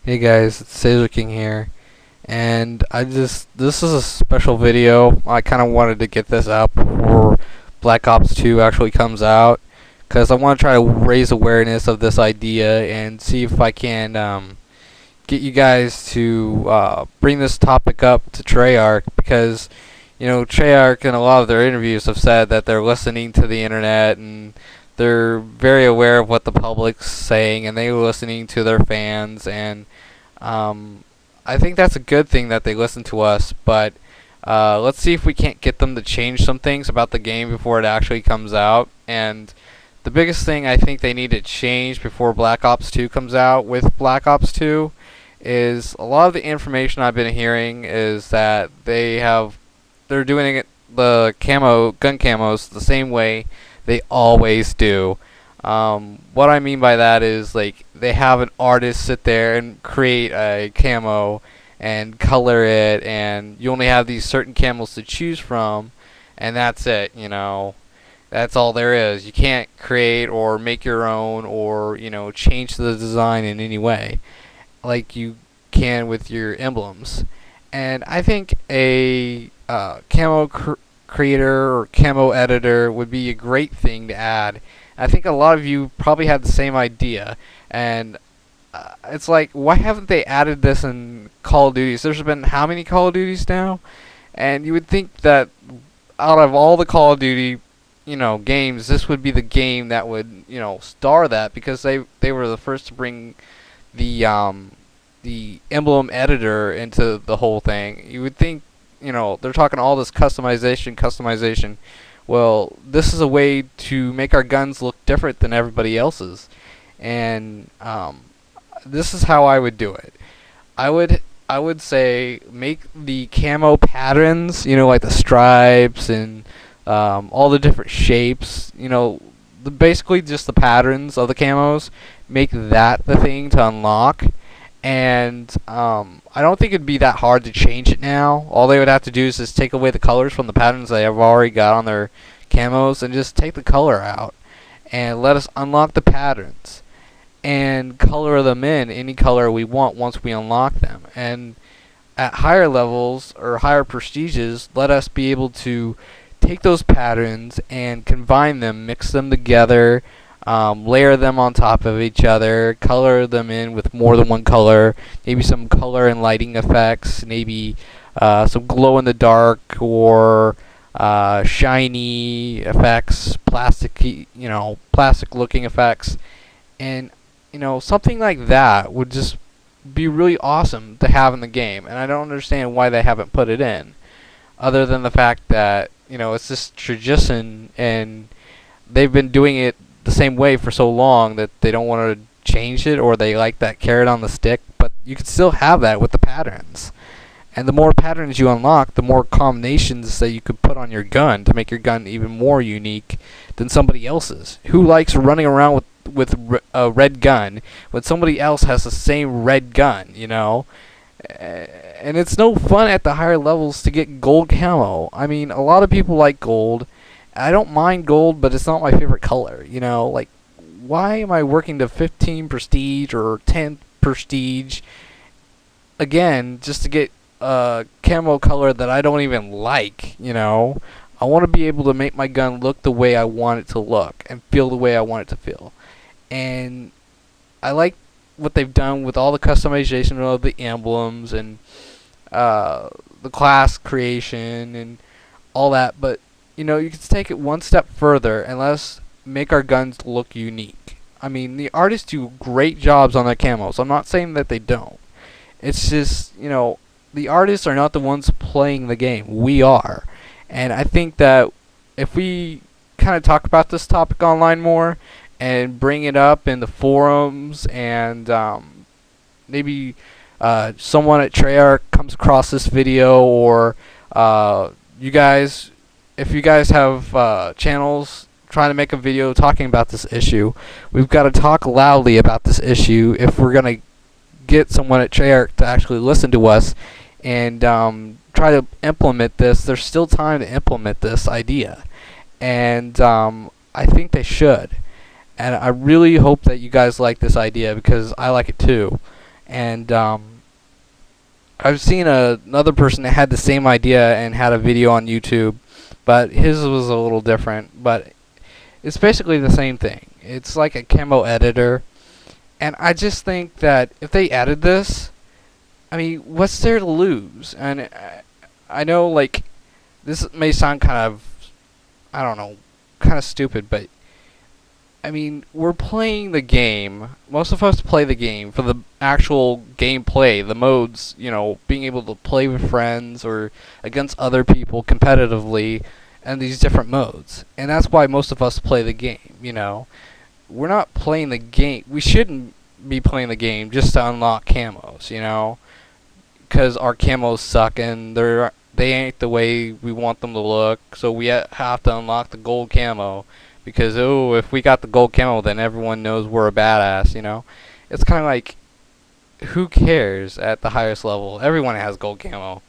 Hey guys, it's Sailor King here, and this is a special video. I kind of wanted to get this out before Black Ops 2 actually comes out, because I want to try to raise awareness of this idea and see if I can get you guys to bring this topic up to Treyarch, because Treyarch in a lot of their interviews have said that they're listening to the internet and they're very aware of what the public's saying, and they're listening to their fans, and I think that's a good thing that they listen to us, but let's see if we can't get them to change some things about the game before it actually comes out. And the biggest thing I think they need to change before Black Ops 2 comes out with Black Ops 2 is a lot of the information I've been hearing is that they're doing the gun camos the same way they always do. What I mean by that is, like, they have an artist sit there and create a camo and color it, and you only have these certain camos to choose from, and that's it. That's all there is. You can't create or make your own or change the design in any way like you can with your emblems. And I think a creator or camo editor would be a great thing to add. I think a lot of you probably had the same idea, and it's like, why haven't they added this in Call of Duties? There's been how many Call of Duties now? And you would think that out of all the Call of Duty games, this would be the game that would star that, because they were the first to bring the emblem editor into the whole thing. You would think, they're talking all this customization. Well, this is a way to make our guns look different than everybody else's, and this is how I would do it. I would say make the camo patterns, like the stripes and all the different shapes, basically just the patterns of the camos. Make that the thing to unlock. And I don't think it'd be that hard to change it now. All they would have to do is just take away the colors from the patterns they have already got on their camos and just take the color out and let us unlock the patterns and color them in any color we want once we unlock them. And at higher levels or higher prestiges, let us be able to take those patterns and combine them, mix them together, layer them on top of each other, color them in with more than one color, maybe some color and lighting effects, maybe some glow in the dark or shiny effects, plastic looking effects, and something like that would just be really awesome to have in the game. And I don't understand why they haven't put it in, other than the fact that it's just tradition and they've been doing it the same way for so long that they don't want to change it, or they like that carrot on the stick. But you can still have that with the patterns, and the more patterns you unlock, the more combinations that you could put on your gun to make your gun even more unique than somebody else's. Who likes running around with a red gun when somebody else has the same red gun? And it's no fun at the higher levels to get gold camo. I mean, a lot of people like gold. I don't mind gold, but it's not my favorite color. Like, why am I working to 15 prestige or 10 prestige again just to get a camo color that I don't even like? I want to be able to make my gun look the way I want it to look and feel the way I want it to feel. And I like what they've done with all the customization of the emblems and the class creation and all that, but you can take it one step further and let us make our guns look unique. I mean, the artists do great jobs on their camos. I'm not saying that they don't. It's just, the artists are not the ones playing the game. We are. And I think that if we kind of talk about this topic online more and bring it up in the forums, and maybe someone at Treyarch comes across this video, or you guys, if you guys have channels trying to make a video talking about this issue, we've got to talk loudly about this issue if we're going to get someone at Treyarch to actually listen to us and try to implement this. There's still time to implement this idea, and I think they should. And I really hope that you guys like this idea, because I like it too. And I've seen another person that had the same idea and had a video on YouTube, but his was a little different. But it's basically the same thing. It's like a camo editor, and I just think that if they added this, I mean, what's there to lose? And I know, like, this may sound kind of, I don't know, kind of stupid, but I mean, we're playing the game. Most of us play the game for the actual gameplay, the modes, you know, being able to play with friends or against other people competitively, and these different modes. And that's why most of us play the game, you know. We're not playing the game. We shouldn't be playing the game just to unlock camos, you know, because our camos suck and they ain't the way we want them to look. So we have to unlock the gold camo. Because, oh, if we got the gold camo, then everyone knows we're a badass, you know? It's kind of like, who cares at the highest level? Everyone has gold camo.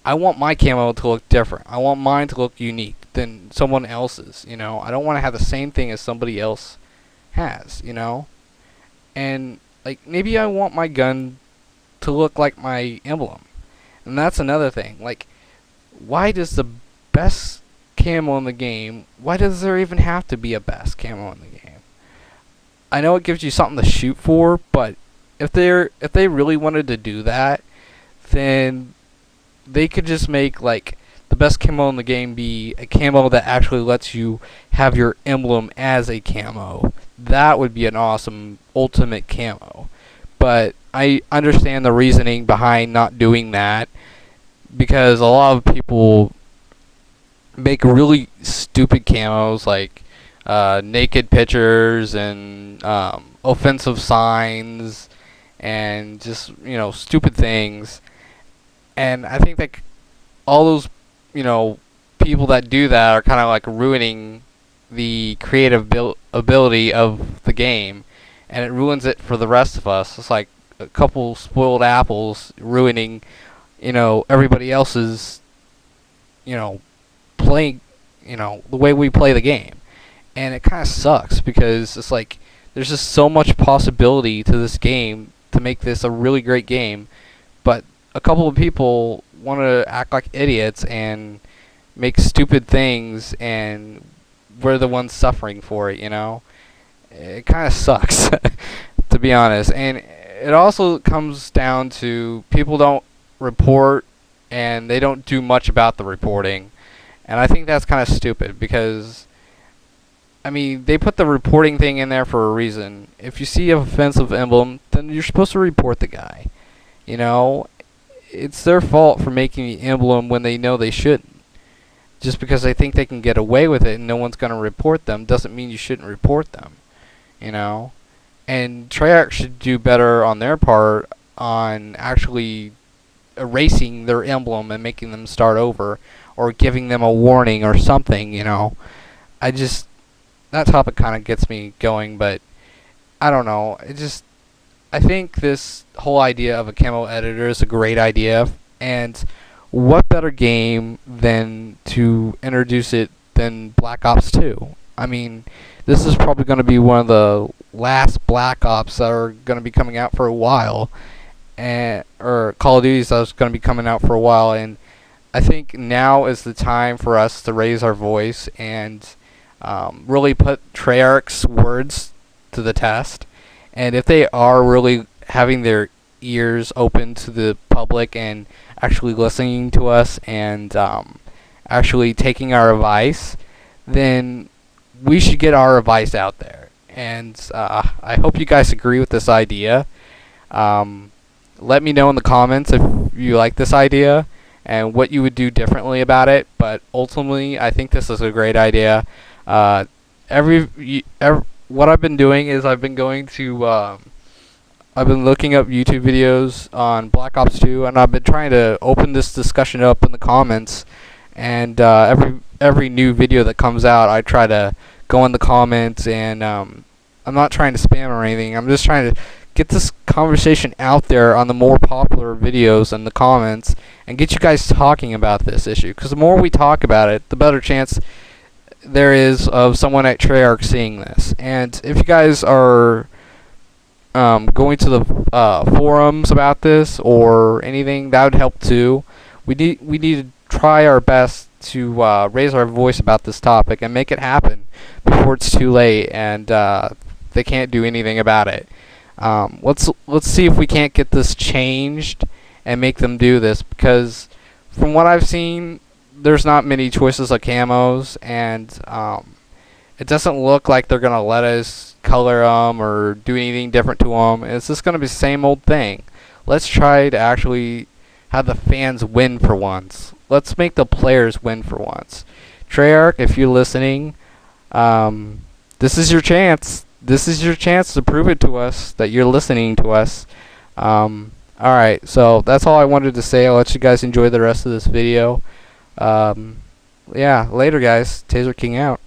I want my camo to look different. I want mine to look unique than someone else's, you know? I don't want to have the same thing as somebody else has, you know? And, like, maybe I want my gun to look like my emblem. And that's another thing. Like, why does the best camo in the game, why does there even have to be a best camo in the game? I know it gives you something to shoot for, but if they really wanted to do that, then they could just make like the best camo in the game be a camo that actually lets you have your emblem as a camo. That would be an awesome ultimate camo. But I understand the reasoning behind not doing that, because a lot of people make really stupid camos like naked pictures and offensive signs and just, you know, stupid things. And I think that all those, you know, people that do that are kind of like ruining the creative ability of the game, and it ruins it for the rest of us. It's like a couple spoiled apples ruining, you know, everybody else's, you know, playing, you know, the way we play the game. And it kind of sucks because it's like there's just so much possibility to this game to make this a really great game, but a couple of people want to act like idiots and make stupid things, and we're the ones suffering for it, you know? It kind of sucks, to be honest. And it also comes down to people don't report, and they don't do much about the reporting. And I think that's kind of stupid because, I mean, they put the reporting thing in there for a reason. If you see an offensive emblem, then you're supposed to report the guy. You know, it's their fault for making the emblem when they know they shouldn't. Just because they think they can get away with it and no one's going to report them doesn't mean you shouldn't report them. You know? And Treyarch should do better on their part on actually erasing their emblem and making them start over, or giving them a warning or something, you know. That topic kind of gets me going, but I don't know. I think this whole idea of a camo editor is a great idea, and what better game than to introduce it than Black Ops 2? I mean, this is probably going to be one of the last Black Ops that are going to be coming out for a while, or Call of Duty that's going to be coming out for a while, and I think now is the time for us to raise our voice and really put Treyarch's words to the test. And if they are really having their ears open to the public and actually listening to us and actually taking our advice, then we should get our advice out there. And I hope you guys agree with this idea. Let me know in the comments if you like this idea and what you would do differently about it. But ultimately, I think this is a great idea. What I've been doing is I've been going to I've been looking up YouTube videos on Black Ops 2, and I've been trying to open this discussion up in the comments. And every new video that comes out, I try to go in the comments, and I'm not trying to spam or anything. I'm just trying to get this conversation out there on the more popular videos and the comments, and get you guys talking about this issue. Because the more we talk about it, the better chance there is of someone at Treyarch seeing this. And if you guys are going to the forums about this or anything, that would help too. We need to try our best to raise our voice about this topic and make it happen before it's too late and they can't do anything about it. Let's see if we can't get this changed and make them do this, because from what I've seen, there's not many choices of camos, and it doesn't look like they're gonna let us color them or do anything different to them. It's just gonna be the same old thing. Let's try to actually have the fans win for once. Let's make the players win for once. Treyarch, if you're listening, this is your chance. This is your chance to prove it to us that you're listening to us. Alright, so that's all I wanted to say. I'll let you guys enjoy the rest of this video. Yeah, later guys. Taser King out.